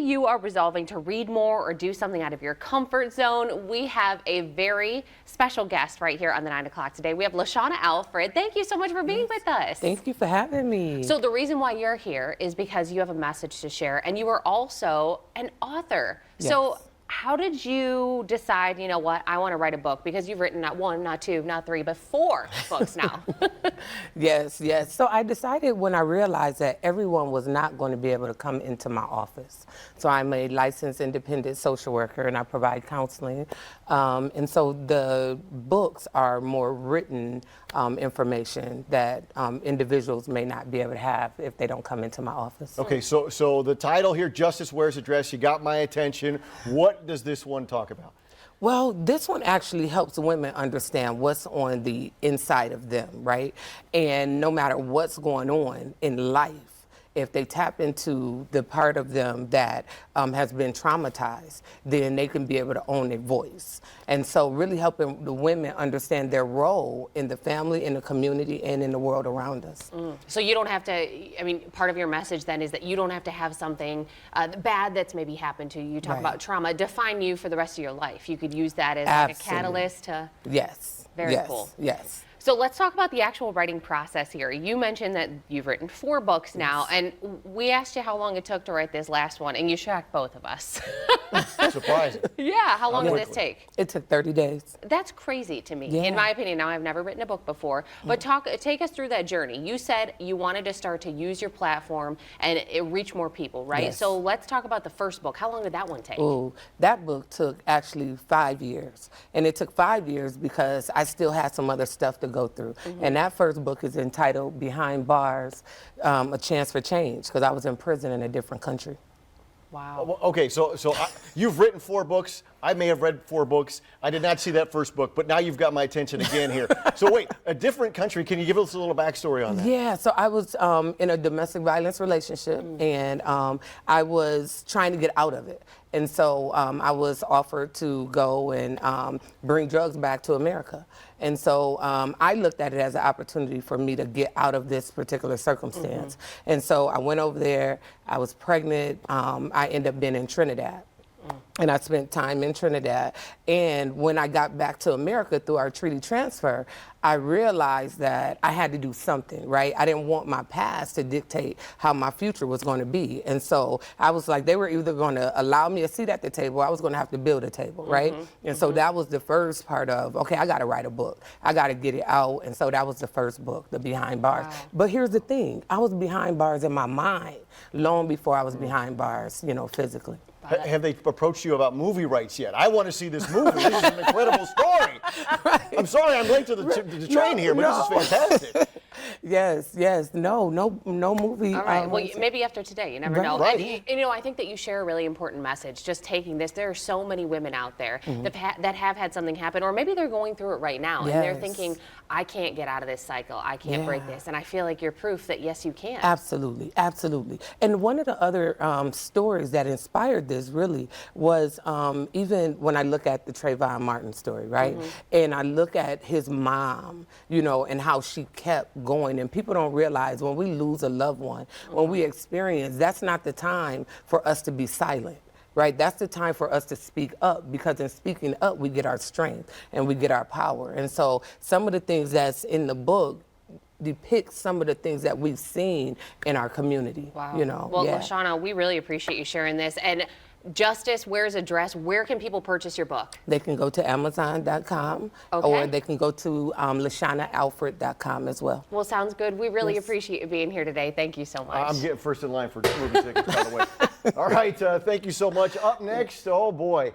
you are resolving to read more or do something out of your comfort zone, we have a very special guest right here on the 9 o'clock today. We have LaShawna Alfred. Thank you so much for being with us. Thank you for having me. So the reason why you're here is because you have a message to share, and you are also an author. Yes. So how did you decide, you know what, I want to write a book? Because you've written not one, not two, not three, but 4 books now. Yes. So I decided when I realized that everyone was not going to be able to come into my office. So I'm a licensed independent social worker and I provide counseling. And so the books are more written information that individuals may not be able to have if they don't come into my office. Okay, so the title here, Justice Wears a Dress, you got my attention. What does this one talk about? Well, this one actually helps women understand what's on the inside of them, right? And no matter what's going on in life, if they tap into the part of them that has been traumatized, then they can be able to own their voice. And so really helping the women understand their role in the family, in the community, and in the world around us. So you don't have to, I mean, part of your message then is that you don't have to have something bad that's maybe happened to you. You talk about trauma, define you for the rest of your life. You could use that as like a catalyst to... Yes. Very cool. Yes. So let's talk about the actual writing process here. You mentioned that you've written 4 books now, and we asked you how long it took to write this last one, and you shocked both of us. Surprising. Yeah, how long did this take? It took 30 days. That's crazy to me, Yeah. in my opinion. Now, I've never written a book before, but take us through that journey. You said you wanted to start to use your platform and reach more people, right? Yes. So let's talk about the first book. How long did that one take? Ooh, that book took actually 5 years. And it took 5 years because I still had some other stuff to go through. And that first book is entitled Behind Bars, A Chance for Change, because I was in prison in a different country. Wow. Okay, so you've written 4 books. I may have read 4 books. I did not see that first book, but now you've got my attention again here. So wait, a different country. Can you give us a little backstory on that? Yeah, so I was in a domestic violence relationship, and I was trying to get out of it. And so I was offered to go and bring drugs back to America. And so I looked at it as an opportunity for me to get out of this particular circumstance. And so I went over there. I was pregnant. I ended up being in Trinidad. And I spent time in Trinidad. And when I got back to America through our treaty transfer, I realized that I had to do something, right? I didn't want my past to dictate how my future was going to be. And so I was like, they were either going to allow me a seat at the table, or I was going to have to build a table, right? And so that was the first part of, okay, I got to write a book. I got to get it out. And so that was the first book, The Behind Bars. Wow. But here's the thing. I was behind bars in my mind long before I was behind bars, you know, physically. Have they approached you about movie rights yet? I want to see this movie. This is an incredible story. Right. I'm sorry I'm late to the train here, but this is fantastic. Yes. No movie. All right. Well, maybe after today, you never know. Right. And you know, I think that you share a really important message. Just taking this, there are so many women out there that have had something happen, or maybe they're going through it right now, and they're thinking, I can't get out of this cycle. I can't break this. And I feel like you're proof that yes, you can. Absolutely. And one of the other stories that inspired this really was even when I look at the Trayvon Martin story, right? And I look at his mom, you know, and how she kept going. And people don't realize when we lose a loved one, when we experience, that's not the time for us to be silent. Right, that's the time for us to speak up, because in speaking up, we get our strength and we get our power. And so some of the things that's in the book depict some of the things that we've seen in our community. Wow. You know. Well, LaShawna, we really appreciate you sharing this. And Justice Wears a Dress, where can people purchase your book? They can go to Amazon.com, or they can go to LaShawnaAlfred.com as well. Well, sounds good. We really appreciate you being here today. Thank you so much. I'm getting first in line for movie tickets, by the way. All right, thank you so much. Up next, oh boy.